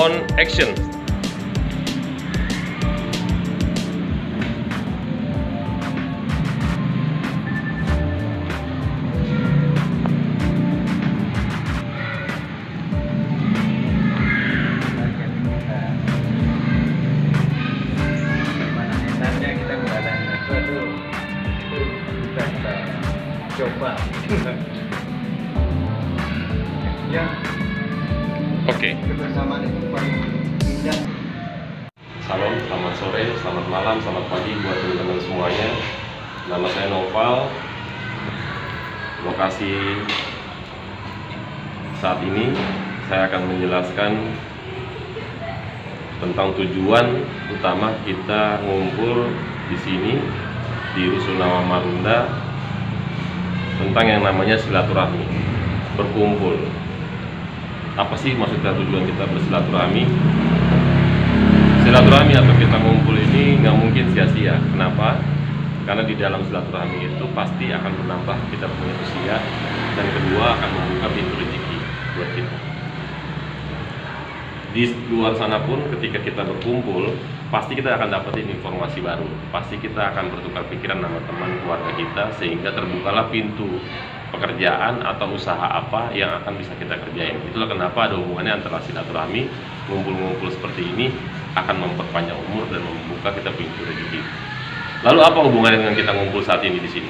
on action. Coba ya. Oke. Kebersamaan itu paling indah. Salam, selamat sore, selamat malam, selamat pagi buat teman-teman semuanya. Nama saya Noval. Lokasi saat ini saya akan menjelaskan tentang tujuan utama kita ngumpul di sini di Rusunawa Marunda, tentang yang namanya silaturahmi, berkumpul. Apa sih maksudnya tujuan kita bersilaturahmi? Silaturahmi atau kita ngumpul ini nggak mungkin sia-sia. Kenapa? Karena di dalam silaturahmi itu pasti akan menambah kita punya usia, dan kedua akan membuka pintu rezeki buat kita. Di luar sana pun ketika kita berkumpul, pasti kita akan dapetin informasi baru. Pasti kita akan bertukar pikiran sama teman keluarga kita, sehingga terbukalah pintu pekerjaan atau usaha apa yang akan bisa kita kerjain. Itulah kenapa ada hubungannya antara silaturahmi, ngumpul-ngumpul seperti ini akan memperpanjang umur dan membuka kita pintu rezeki. Lalu apa hubungannya dengan kita ngumpul saat ini di sini?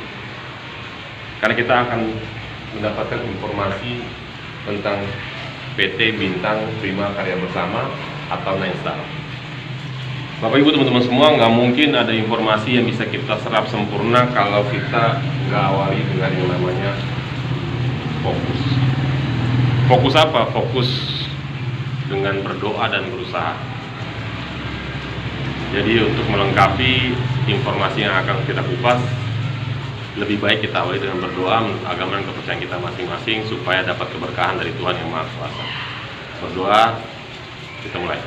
Karena kita akan mendapatkan informasi tentang PT Bintang Prima Karya Bersama atau Ninestar. Bapak Ibu teman-teman semua, nggak mungkin ada informasi yang bisa kita serap sempurna kalau kita nggak awali dengan yang namanya fokus. Fokus apa? Fokus dengan berdoa dan berusaha. Jadi untuk melengkapi informasi yang akan kita kupas, lebih baik kita awali dengan berdoa menurut agama dan kepercayaan kita masing-masing supaya dapat keberkahan dari Tuhan Yang Maha Kuasa. Berdoa, kita mulai.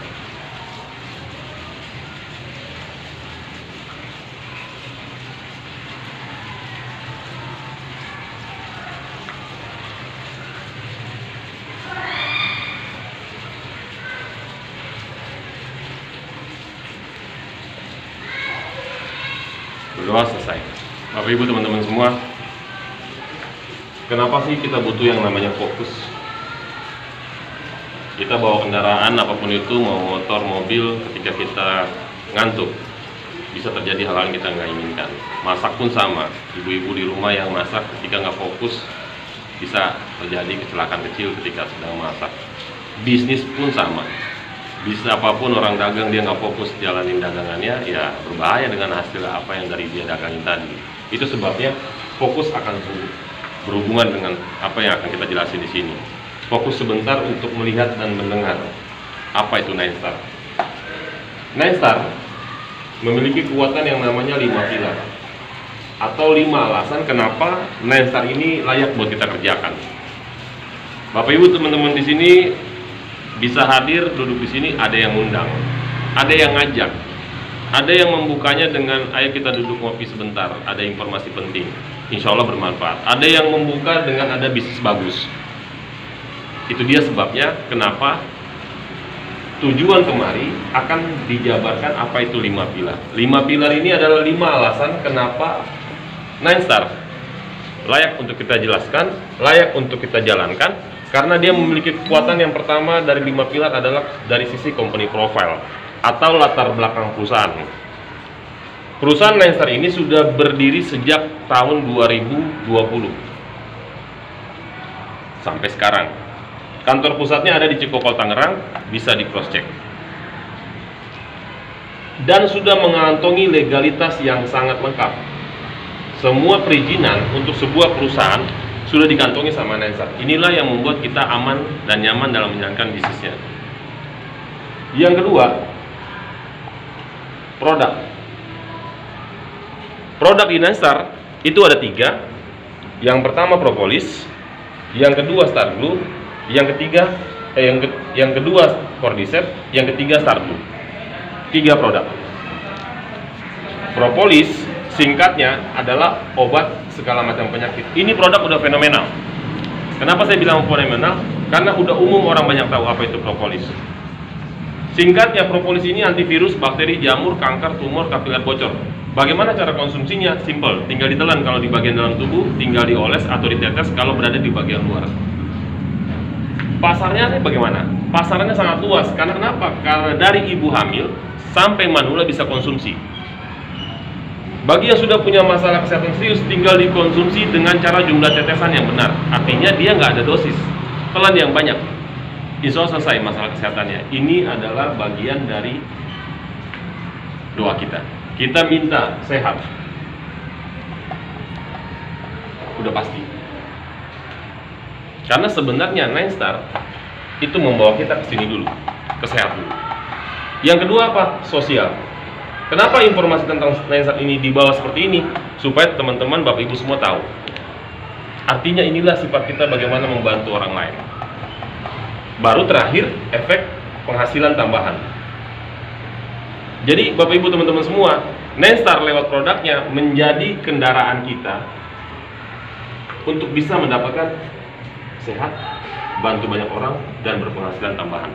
Berdoa selesai. Bapak Ibu teman-teman semua, kenapa sih kita butuh yang namanya fokus? Kita bawa kendaraan apapun itu, mau motor, mobil, ketika kita ngantuk bisa terjadi hal-hal yang kita nggak inginkan. Masak pun sama, ibu-ibu di rumah yang masak ketika nggak fokus bisa terjadi kecelakaan kecil ketika sedang masak. Bisnis pun sama, bisa apapun orang dagang dia nggak fokus jalanin dagangannya, ya berbahaya dengan hasil apa yang dari dia dagangin tadi. Itu sebabnya fokus akan berhubungan dengan apa yang akan kita jelasin di sini. Fokus sebentar untuk melihat dan mendengar apa itu Ninestar. Ninestar memiliki kekuatan yang namanya 5 pilar atau 5 alasan kenapa Ninestar ini layak buat kita kerjakan. Bapak Ibu teman-teman di sini bisa hadir duduk di sini, ada yang undang, ada yang ngajak, ada yang membukanya dengan ayo kita duduk ngopi sebentar, ada informasi penting, insya Allah bermanfaat. Ada yang membuka dengan ada bisnis bagus. Itu dia sebabnya kenapa tujuan kemari akan dijabarkan apa itu 5 pilar. 5 pilar ini adalah 5 alasan kenapa Ninestar layak untuk kita jelaskan, layak untuk kita jalankan. Karena dia memiliki kekuatan yang pertama dari 5 pilar adalah dari sisi company profile atau latar belakang perusahaan. Perusahaan Ninestar ini sudah berdiri sejak tahun 2020 sampai sekarang. Kantor pusatnya ada di Cikokol, Tangerang, bisa di cross check. Dan sudah mengantongi legalitas yang sangat lengkap. Semua perizinan untuk sebuah perusahaan sudah dikantongi sama Ninestar. Inilah yang membuat kita aman dan nyaman dalam menjalankan bisnisnya. Yang kedua, produk. Produk di Ninestar itu ada 3. Yang pertama propolis, yang kedua Star Glue, yang kedua Cordyceps, yang ketiga Star Glue. 3 produk. Propolis singkatnya adalah obat segala macam penyakit. Ini produk udah fenomenal. Kenapa saya bilang fenomenal? Karena udah umum orang banyak tahu apa itu propolis. Singkatnya, propolis ini antivirus, bakteri, jamur, kanker, tumor, kapiler bocor. Bagaimana cara konsumsinya? Simple, tinggal ditelan kalau di bagian dalam tubuh, tinggal dioles atau ditetes kalau berada di bagian luar. Pasarnya bagaimana? Pasarnya sangat luas. Karena kenapa? Karena dari ibu hamil sampai manula bisa konsumsi. Bagi yang sudah punya masalah kesehatan serius, tinggal dikonsumsi dengan cara jumlah tetesan yang benar. Artinya dia nggak ada dosis, telan yang banyak. Insya Allah selesai masalah kesehatannya. Ini adalah bagian dari doa kita. Kita minta sehat. Udah pasti. Karena sebenarnya Nine Star itu membawa kita ke sini dulu, ke sehat dulu. Yang kedua apa? Sosial. Kenapa informasi tentang Nine Star ini dibawa seperti ini? Supaya teman-teman, Bapak Ibu semua tahu. Artinya inilah sifat kita bagaimana membantu orang lain. Baru terakhir, efek penghasilan tambahan. Jadi Bapak Ibu teman-teman semua, Nine Star lewat produknya menjadi kendaraan kita untuk bisa mendapatkan sehat, bantu banyak orang, dan berpenghasilan tambahan.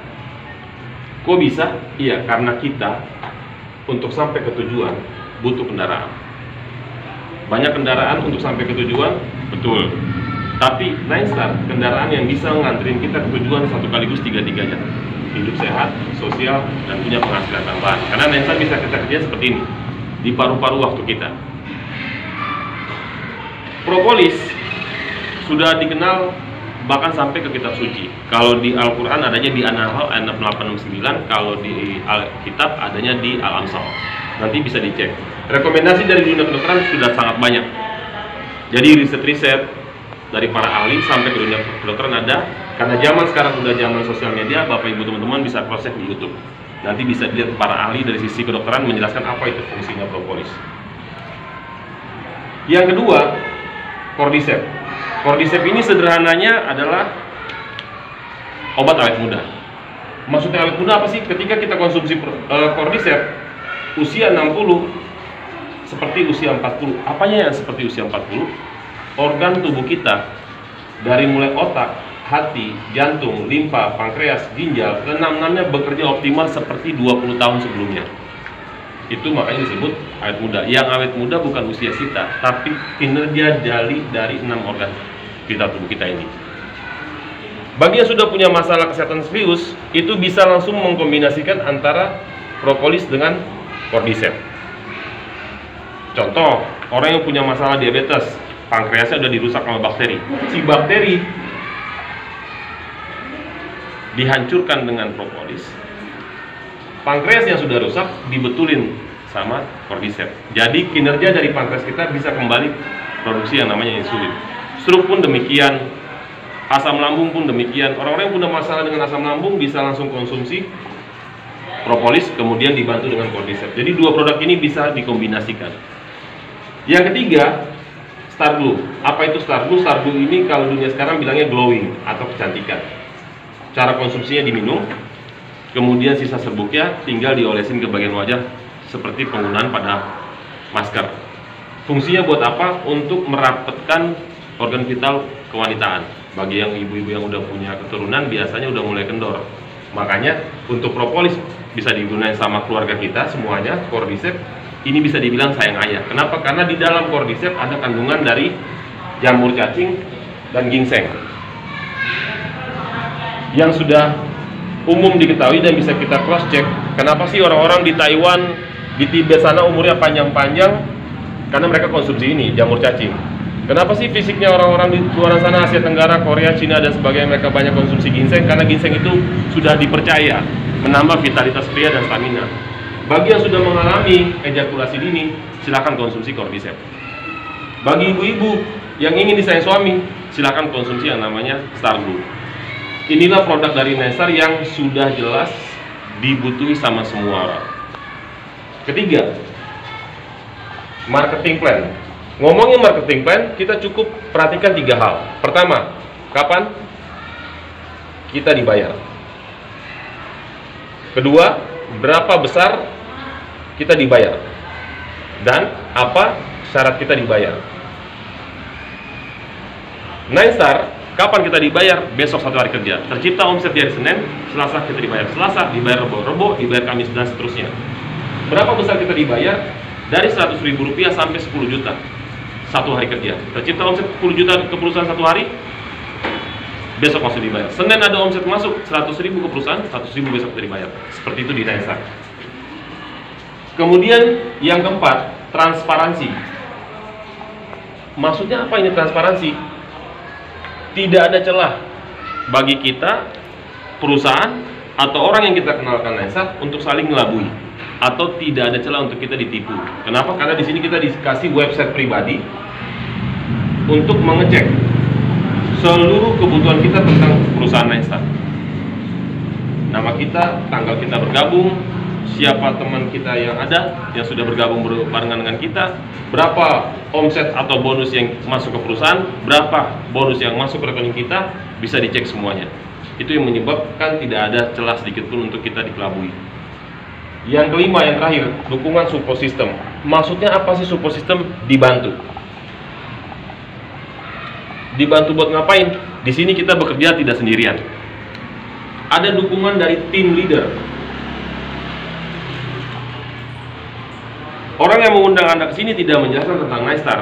Kok bisa? Iya, karena kita untuk sampai ke tujuan butuh kendaraan. Banyak kendaraan untuk sampai ke tujuan, betul. Tapi Nine Star, kendaraan yang bisa nganterin kita ke tujuan satu kaligus tiga-tiganya. Hidup sehat, sosial, dan punya penghasilan tambahan. Karena Nine Star bisa kita kerja seperti ini, di paru-paru waktu kita. Propolis sudah dikenal bahkan sampai ke kitab suci. Kalau di Al-Quran adanya di An-Nahl ayat 869, kalau di Alkitab adanya di Al-Amsal. Nanti bisa dicek. Rekomendasi dari dunia kedokteran sudah sangat banyak. Jadi riset-riset dari para ahli sampai ke dunia kedokteran ada. Karena zaman sekarang udah zaman sosial media, Bapak Ibu teman-teman bisa cross-check di YouTube. Nanti bisa dilihat para ahli dari sisi kedokteran menjelaskan apa itu fungsinya propolis. Yang kedua, Cordyceps. Cordyceps ini sederhananya adalah obat awet muda. Maksudnya awet muda apa sih? Ketika kita konsumsi Cordyceps usia 60 seperti usia 40. Apanya yang seperti usia 40? Organ tubuh kita dari mulai otak, hati, jantung, limfa, pankreas, ginjal, keenam-enamnya bekerja optimal seperti 20 tahun sebelumnya. Itu makanya disebut awet muda. Yang awet muda bukan usia kita, tapi kinerja dari 6 organ kita tubuh kita ini. Bagi yang sudah punya masalah kesehatan serius, itu bisa langsung mengkombinasikan antara propolis dengan Cordyceps. Contoh, orang yang punya masalah diabetes, pankreasnya udah dirusak sama bakteri. Si bakteri dihancurkan dengan propolis. Pankreas yang sudah rusak dibetulin sama Cordyceps. Jadi kinerja dari pankreas kita bisa kembali produksi yang namanya insulin. Stroke pun demikian, asam lambung pun demikian. Orang-orang yang punya masalah dengan asam lambung bisa langsung konsumsi propolis, kemudian dibantu dengan Cordyceps. Jadi dua produk ini bisa dikombinasikan. Yang ketiga, Star Glue. Apa itu Star Glue? Star Glue ini kalau dunia sekarang bilangnya glowing atau kecantikan. Cara konsumsinya diminum, kemudian sisa serbuknya tinggal diolesin ke bagian wajah seperti penggunaan pada masker. Fungsinya buat apa? Untuk merapatkan organ vital kewanitaan. Bagi yang ibu-ibu yang udah punya keturunan biasanya udah mulai kendor. Makanya untuk propolis bisa digunakan sama keluarga kita semuanya. Cordyceps ini bisa dibilang sayang ayah. Kenapa? Karena di dalam Cordyceps ada kandungan dari jamur cacing dan ginseng yang sudah umum diketahui dan bisa kita cross check. Kenapa sih orang-orang di Taiwan, di Tibet sana umurnya panjang-panjang? Karena mereka konsumsi ini, jamur cacing. Kenapa sih fisiknya orang-orang di luar sana, Asia Tenggara, Korea, Cina, dan sebagainya, mereka banyak konsumsi ginseng? Karena ginseng itu sudah dipercaya menambah vitalitas pria dan stamina. Bagi yang sudah mengalami ejakulasi dini, silakan konsumsi Cordyceps. Bagi ibu-ibu yang ingin disayang suami, silakan konsumsi yang namanya Star Glue. Inilah produk dari Nine Star yang sudah jelas dibutuhi sama semua orang. Ketiga, marketing plan. Ngomongin marketing plan, kita cukup perhatikan 3 hal. Pertama, kapan kita dibayar? Kedua, berapa besar kita dibayar? Dan apa syarat kita dibayar? Nine Star Kapan kita dibayar? Besok 1 hari kerja. Tercipta omset di hari Senin, Selasa kita dibayar Selasa, dibayar Rebo, dibayar Kamis, dan seterusnya. Berapa besar kita dibayar? Dari Rp100.000 sampai 10 juta 1 hari kerja. Tercipta omset 10 juta ke perusahaan 1 hari, besok masuk dibayar. Senin ada omset masuk 100.000 ke perusahaan, 100.000 besok kita dibayar. Seperti itu di Naisa. Kemudian yang keempat, transparansi. Maksudnya apa ini transparansi? Tidak ada celah bagi kita, perusahaan, atau orang yang kita kenalkan Naisa untuk saling ngelabui, atau tidak ada celah untuk kita ditipu. Kenapa? Karena di sini kita dikasih website pribadi untuk mengecek seluruh kebutuhan kita tentang perusahaan Naisa. Nama kita, tanggal kita bergabung, siapa teman kita yang ada yang sudah bergabung barengan dengan kita, berapa omset atau bonus yang masuk ke perusahaan, berapa bonus yang masuk ke rekening kita, bisa dicek semuanya. Itu yang menyebabkan tidak ada celah sedikit pun untuk kita dikelabui. Yang kelima, yang terakhir, dukungan support system. Maksudnya apa sih support system? Dibantu. Dibantu buat ngapain? Di sini kita bekerja tidak sendirian. Ada dukungan dari tim leader. Orang yang mengundang Anda ke sini tidak menjelaskan tentang Naistar,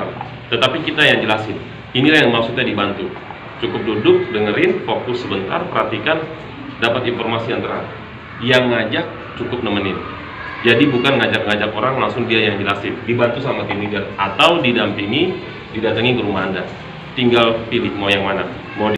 tetapi kita yang jelasin. Inilah yang maksudnya dibantu. Cukup duduk, dengerin, fokus sebentar, perhatikan, dapat informasi yang terang. Yang ngajak cukup nemenin. Jadi bukan ngajak-ngajak orang langsung dia yang jelasin. Dibantu sama tim leader atau didampingi, didatangi ke rumah Anda. Tinggal pilih mau yang mana. Mau